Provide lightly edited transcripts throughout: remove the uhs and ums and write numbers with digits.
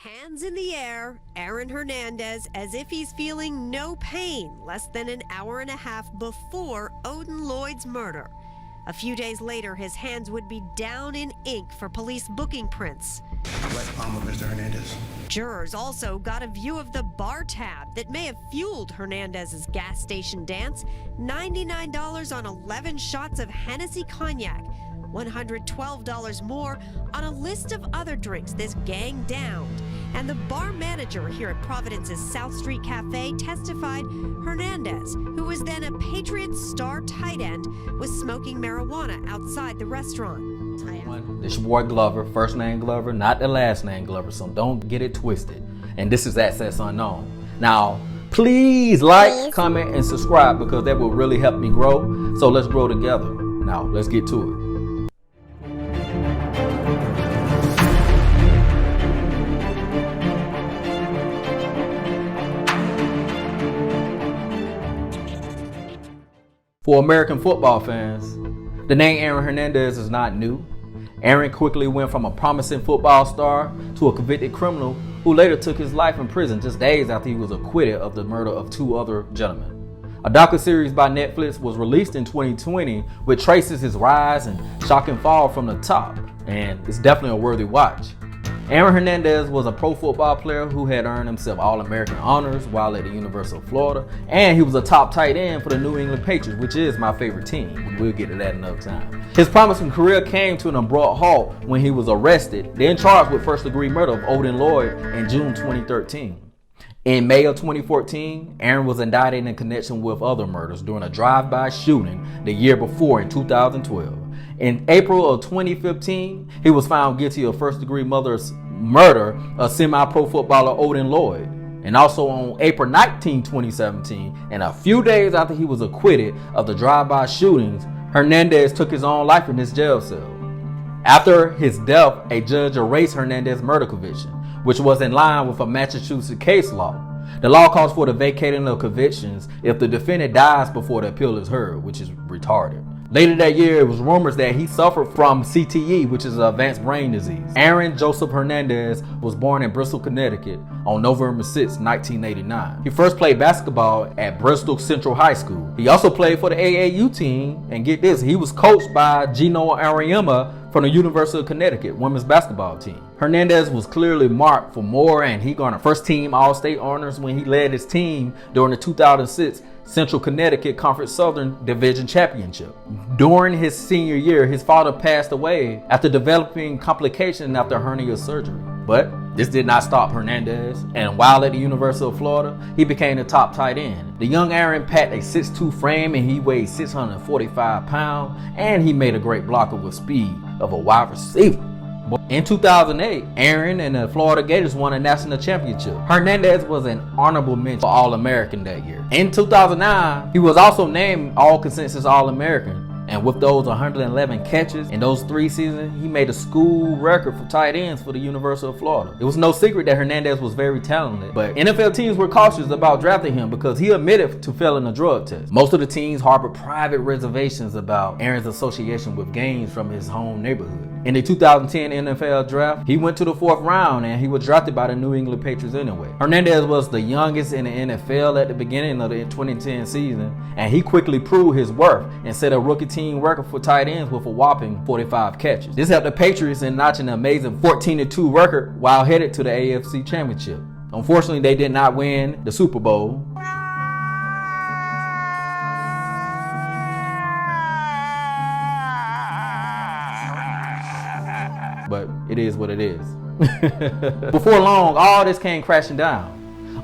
Hands in the air, Aaron Hernandez, as if he's feeling no pain less than an hour and a half before Odin Lloyd's murder. A few days later, his hands would be down in ink for police booking prints. Right palm of Mr. Hernandez. Jurors also got a view of the bar tab that may have fueled Hernandez's gas station dance. $99 on 11 shots of Hennessy cognac. $112 more on a list of other drinks this gang downed. And the bar manager here at Providence's South Street Cafe testified Hernandez, who was then a Patriots star tight end, was smoking marijuana outside the restaurant. This your boy Glover, first name Glover, not the last name Glover, so don't get it twisted. And this is Access Unknown. Now, please like, comment, and subscribe because that will really help me grow. So let's grow together. Now, let's get to it. For American football fans, the name Aaron Hernandez is not new. Aaron quickly went from a promising football star to a convicted criminal who later took his life in prison just days after he was acquitted of the murder of two other gentlemen. A docuseries by Netflix was released in 2020 which traces his rise and shocking fall from the top, and it's definitely a worthy watch. Aaron Hernandez was a pro football player who had earned himself All-American honors while at the University of Florida, and he was a top tight end for the New England Patriots, which is my favorite team. We'll get to that another time. His promising career came to an abrupt halt when he was arrested, then charged with first-degree murder of Odin Lloyd in June 2013. In May of 2014, Aaron was indicted in connection with other murders during a drive-by shooting the year before in 2012. In April of 2015, he was found guilty of first-degree murder of semi-pro footballer Odin Lloyd. And also on April 19, 2017, and a few days after he was acquitted of the drive-by shootings, Hernandez took his own life in his jail cell. After his death, a judge erased Hernandez's murder conviction, which was in line with a Massachusetts case law. The law calls for the vacating of convictions if the defendant dies before the appeal is heard, which is retarded. Later that year, it was rumors that he suffered from CTE, which is an advanced brain disease. Aaron Joseph Hernandez was born in Bristol, Connecticut on November 6, 1989. He first played basketball at Bristol Central High School. He also played for the AAU team, and get this, he was coached by Gino Auriemma from the University of Connecticut women's basketball team. Hernandez was clearly marked for more, and he garnered first-team All-State honors when he led his team during the 2006 Central Connecticut Conference Southern Division Championship. During his senior year, his father passed away after developing complications after hernia surgery. But this did not stop Hernandez, and while at the University of Florida, he became the top tight end. The young Aaron packed a 6'2" frame and he weighed 645 pounds, and he made a great blocker with speed of a wide receiver. In 2008, Aaron and the Florida Gators won a national championship. Hernandez was an honorable mention for All-American that year. In 2009, he was also named All-Consensus All-American. And with those 111 catches in those 3 seasons, he made a school record for tight ends for the University of Florida. It was no secret that Hernandez was very talented, but NFL teams were cautious about drafting him because he admitted to failing a drug test. Most of the teams harbored private reservations about Aaron's association with gangs from his home neighborhood. In the 2010 NFL draft, he went to the 4th round and he was drafted by the New England Patriots anyway. Hernandez was the youngest in the NFL at the beginning of the 2010 season, and he quickly proved his worth and set a rookie team record for tight ends with a whopping 45 catches. This helped the Patriots in notching an amazing 14-2 record while headed to the AFC Championship. Unfortunately, they did not win the Super Bowl. But it is what it is. Before long, all this came crashing down.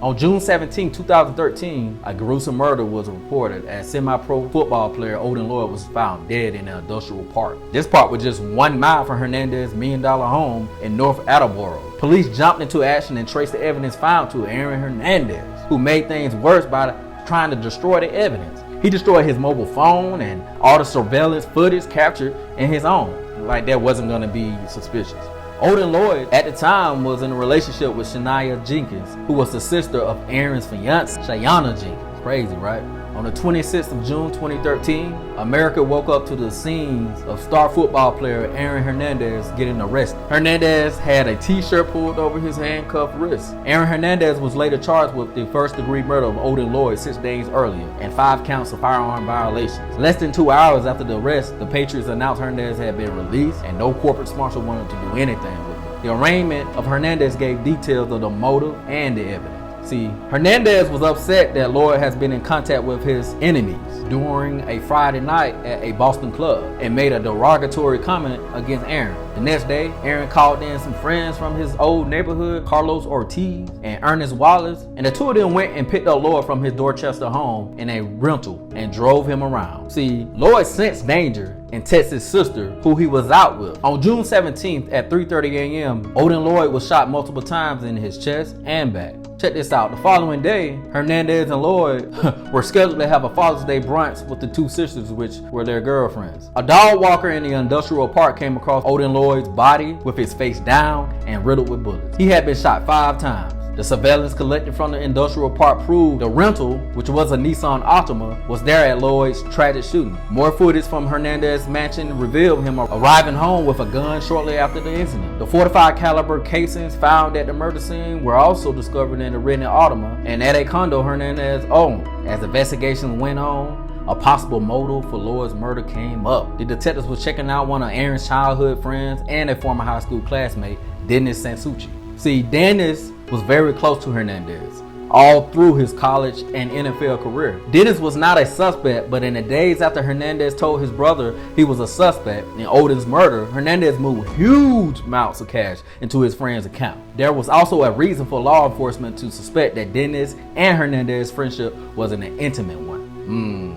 On June 17, 2013, a gruesome murder was reported as semi-pro football player Odin Lloyd was found dead in an industrial park. This park was just 1 mile from Hernandez's $1 million home in North Attleboro. Police jumped into action and traced the evidence found to Aaron Hernandez, who made things worse by trying to destroy the evidence. He destroyed his mobile phone and all the surveillance footage captured in his own. Like that wasn't going to be suspicious. Odin Lloyd at the time was in a relationship with Shania Jenkins, who was the sister of Aaron's fiance, Shayana Jenkins. Crazy, right? On the 26th of June 2013, America woke up to the scenes of star football player Aaron Hernandez getting arrested. Hernandez had a t-shirt pulled over his handcuffed wrist. Aaron Hernandez was later charged with the first-degree murder of Odin Lloyd 6 days earlier and 5 counts of firearm violations. Less than 2 hours after the arrest, the Patriots announced Hernandez had been released and no corporate sponsor wanted to do anything with him. The arraignment of Hernandez gave details of the motive and the evidence. See, Hernandez was upset that Lloyd has been in contact with his enemies during a Friday night at a Boston club and made a derogatory comment against Aaron. The next day, Aaron called in some friends from his old neighborhood, Carlos Ortiz and Ernest Wallace, and the two of them went and picked up Lloyd from his Dorchester home in a rental and drove him around. See, Lloyd sensed danger and texted his sister, who he was out with. On June 17th at 3:30 a.m., Odin Lloyd was shot multiple times in his chest and back. Check this out. The following day, Hernandez and Lloyd were scheduled to have a Father's Day brunch with the two sisters, which were their girlfriends. A dog walker in the industrial park came across Odin Lloyd's body with his face down and riddled with bullets. He had been shot 5 times. The surveillance collected from the industrial park proved the rental, which was a Nissan Altima, was there at Lloyd's tragic shooting. More footage from Hernandez's mansion revealed him arriving home with a gun shortly after the incident. The .45 caliber casings found at the murder scene were also discovered in the rented Altima and at a condo Hernandez owned. As investigations went on, a possible motive for Lloyd's murder came up. The detectives were checking out one of Aaron's childhood friends and a former high school classmate, Dennis Sansucci. See, Dennis was very close to Hernandez all through his college and NFL career. Dennis was not a suspect, but in the days after Hernandez told his brother he was a suspect in Odin's murder, Hernandez moved huge amounts of cash into his friend's account. There was also a reason for law enforcement to suspect that Dennis and Hernandez's friendship was an intimate one.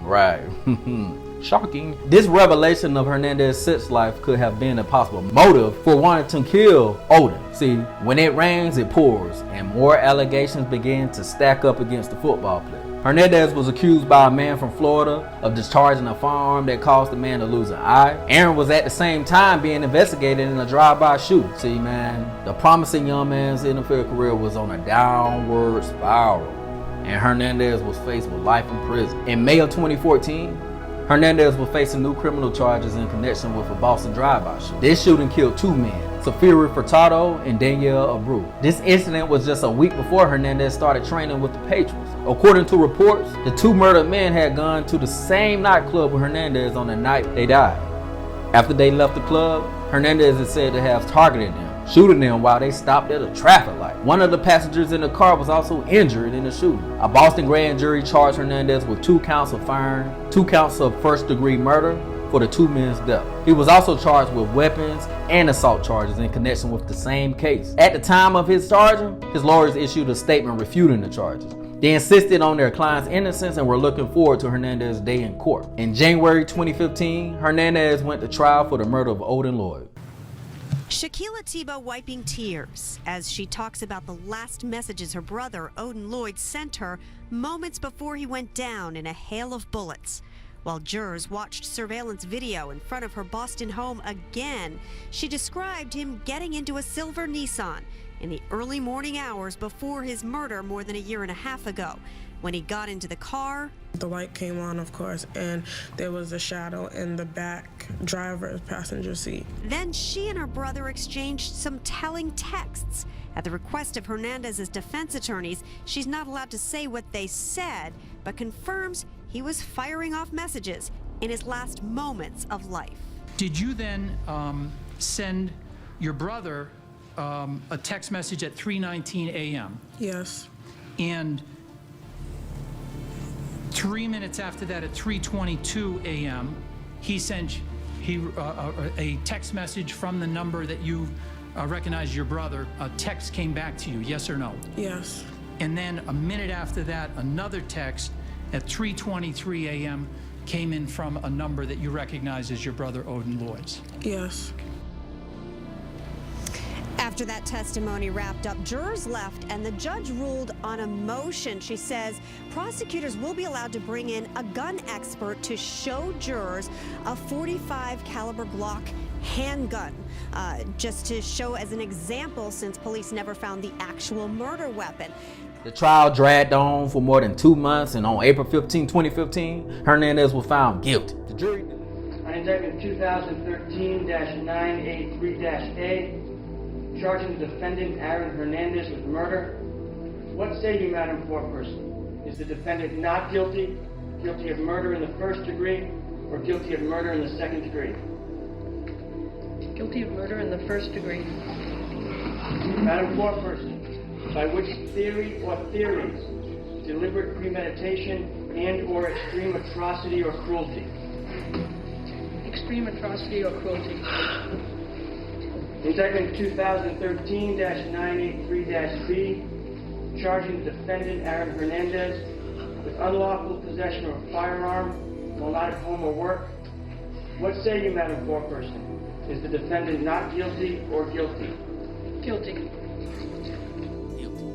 Right. Shocking. This revelation of Hernandez's sex life could have been a possible motive for wanting to kill Odin. See, when it rains, it pours, and more allegations began to stack up against the football player. Hernandez was accused by a man from Florida of discharging a firearm that caused the man to lose an eye. Aaron was at the same time being investigated in a drive-by shooting. See, man, the promising young man's NFL career was on a downward spiral, and Hernandez was faced with life in prison. In May of 2014, Hernandez was facing new criminal charges in connection with a Boston drive-by shooting. This shooting killed 2 men, Safiri Furtado and Danielle Abreu. This incident was just a week before Hernandez started training with the Patriots. According to reports, the 2 murdered men had gone to the same nightclub with Hernandez on the night they died. After they left the club, Hernandez is said to have targeted them, shooting them while they stopped at a traffic light. One of the passengers in the car was also injured in the shooting. A Boston grand jury charged Hernandez with 2 counts of firing, 2 counts of first-degree murder for the 2 men's death. He was also charged with weapons and assault charges in connection with the same case. At the time of his charging, his lawyers issued a statement refuting the charges. They insisted on their client's innocence and were looking forward to Hernandez's day in court. In January 2015, Hernandez went to trial for the murder of Odin Lloyd. Shaquilla Tebow wiping tears as she talks about the last messages her brother Odin Lloyd sent her moments before he went down in a hail of bullets. While jurors watched surveillance video in front of her Boston home again, she described him getting into a silver Nissan in the early morning hours before his murder more than a year and a half ago. When he got into the car, the light came on, of course, and there was a shadow in the back driver's passenger seat. Then she and her brother exchanged some telling texts. At the request of Hernandez's defense attorneys, she's not allowed to say what they said, but confirms he was firing off messages in his last moments of life. Did you then send your brother a text message at 3:19 a.m.? Yes. And 3 minutes after that, at 3:22 a.m., he sent a text message from the number that you recognize your brother. A text came back to you, yes or no? Yes. And then a minute after that, another text at 3:23 a.m. came in from a number that you recognize as your brother Odin Lloyd's. Yes. After that testimony wrapped up, jurors left and the judge ruled on a motion. She says prosecutors will be allowed to bring in a gun expert to show jurors a .45 caliber Glock handgun, just to show as an example, since police never found the actual murder weapon. The trial dragged on for more than 2 months, and on April 15, 2015, Hernandez was found guilty. The jury... On indictment 2013-983-A, charging the defendant Aaron Hernandez with murder, what say you, Madam Foreperson? Is the defendant not guilty, guilty of murder in the first degree, or guilty of murder in the second degree? Guilty of murder in the first degree. Madam Foreperson, by which theory or theories, deliberate premeditation and or extreme atrocity or cruelty? Extreme atrocity or cruelty. Indictment 2013-983-B, charging the defendant Aaron Hernandez with unlawful possession of a firearm while not at home or work. What say you, Madam Foreperson? Is the defendant not guilty or guilty? Guilty.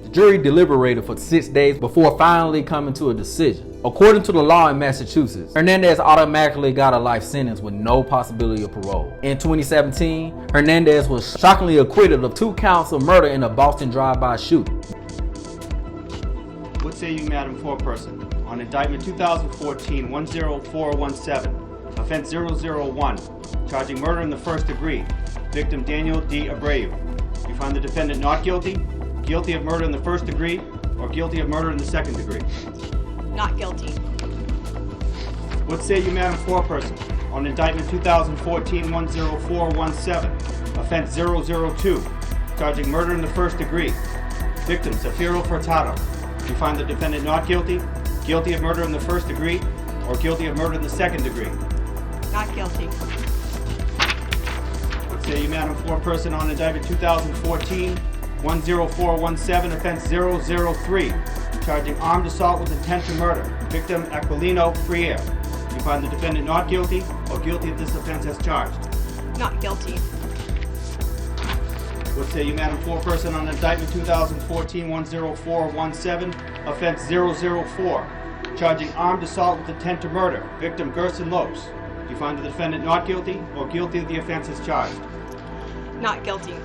The jury deliberated for 6 days before finally coming to a decision. According to the law in Massachusetts, Hernandez automatically got a life sentence with no possibility of parole. In 2017, Hernandez was shockingly acquitted of 2 counts of murder in a Boston drive-by shooting. What say you, Madam Foreperson, on indictment 2014-10417, offense 001, charging murder in the first degree, victim Daniel D. Abreu? You find the defendant not guilty, guilty of murder in the first degree, or guilty of murder in the second degree? Not guilty. What say you, Madam Foreperson, on indictment 2014-10417, offense 002, charging murder in the first degree, victim Zafiro Furtado? You find the defendant not guilty, guilty of murder in the first degree, or guilty of murder in the second degree? Not guilty. What say you, Madam Foreperson, on indictment 2014-10417, offense 003, charging armed assault with intent to murder, victim Aquilino Freire? You find the defendant not guilty, or guilty of this offense as charged? Not guilty. What say you, Madam Foreperson, on indictment 2014-10417, offense 004, charging armed assault with intent to murder, victim Gerson Lopes? You find the defendant not guilty, or guilty of the offense as charged? Not guilty.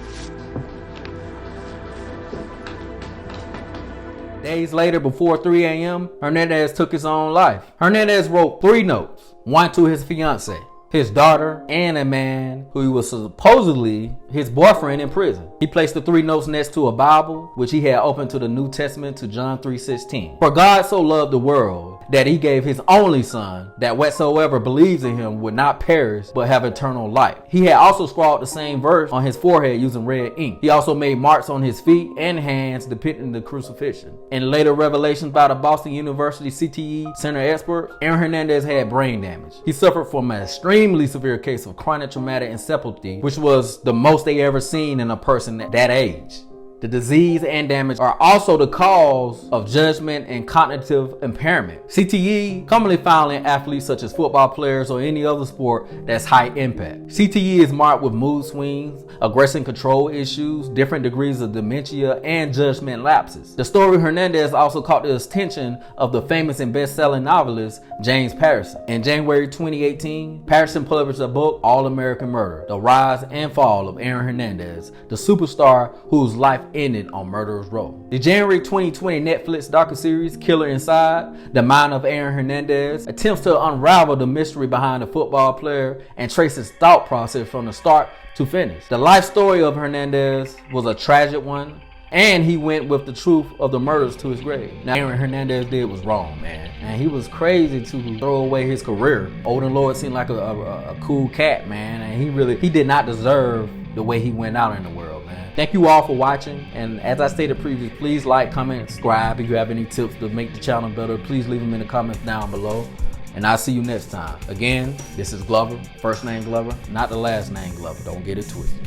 Days later, before 3 a.m., Hernandez took his own life. Hernandez wrote 3 notes, one to his fiancée, his daughter, and a man who was supposedly his boyfriend in prison. He placed the 3 notes next to a Bible, which he had opened to the New Testament, to John 3:16. For God so loved the world that he gave his only son, that whatsoever believes in him would not perish but have eternal life. He had also scrawled the same verse on his forehead using red ink. He also made marks on his feet and hands depicting the crucifixion. In later revelations by the Boston University CTE Center experts, Aaron Hernandez had brain damage. He suffered from an extremely severe case of chronic traumatic encephalopathy, which was the most they ever seen in a person at that age. The disease and damage are also the cause of judgment and cognitive impairment. CTE commonly found in athletes such as football players or any other sport that's high impact. CTE is marked with mood swings, aggression control issues, different degrees of dementia, and judgment lapses. The story of Hernandez also caught the attention of the famous and best-selling novelist James Patterson. In January 2018, Patterson published a book, All American Murder: The Rise and Fall of Aaron Hernandez, the superstar whose life ended on Murderer's Row. The January 2020 Netflix docuseries Killer Inside: The Mind of Aaron Hernandez attempts to unravel the mystery behind the football player and trace his thought process from the start to finish. The life story of Hernandez was a tragic one, and he went with the truth of the murders to his grave. Now, Aaron Hernandez did was wrong, man. And he was crazy to throw away his career. Odin Lloyd seemed like a cool cat, man, and he did not deserve the way he went out in the world, man. Thank you all for watching, and as I stated previously, please like, comment, and subscribe. If you have any tips to make the channel better, please leave them in the comments down below, and I'll see you next time. Again, this is Glover, first name Glover, not the last name Glover. Don't get it twisted.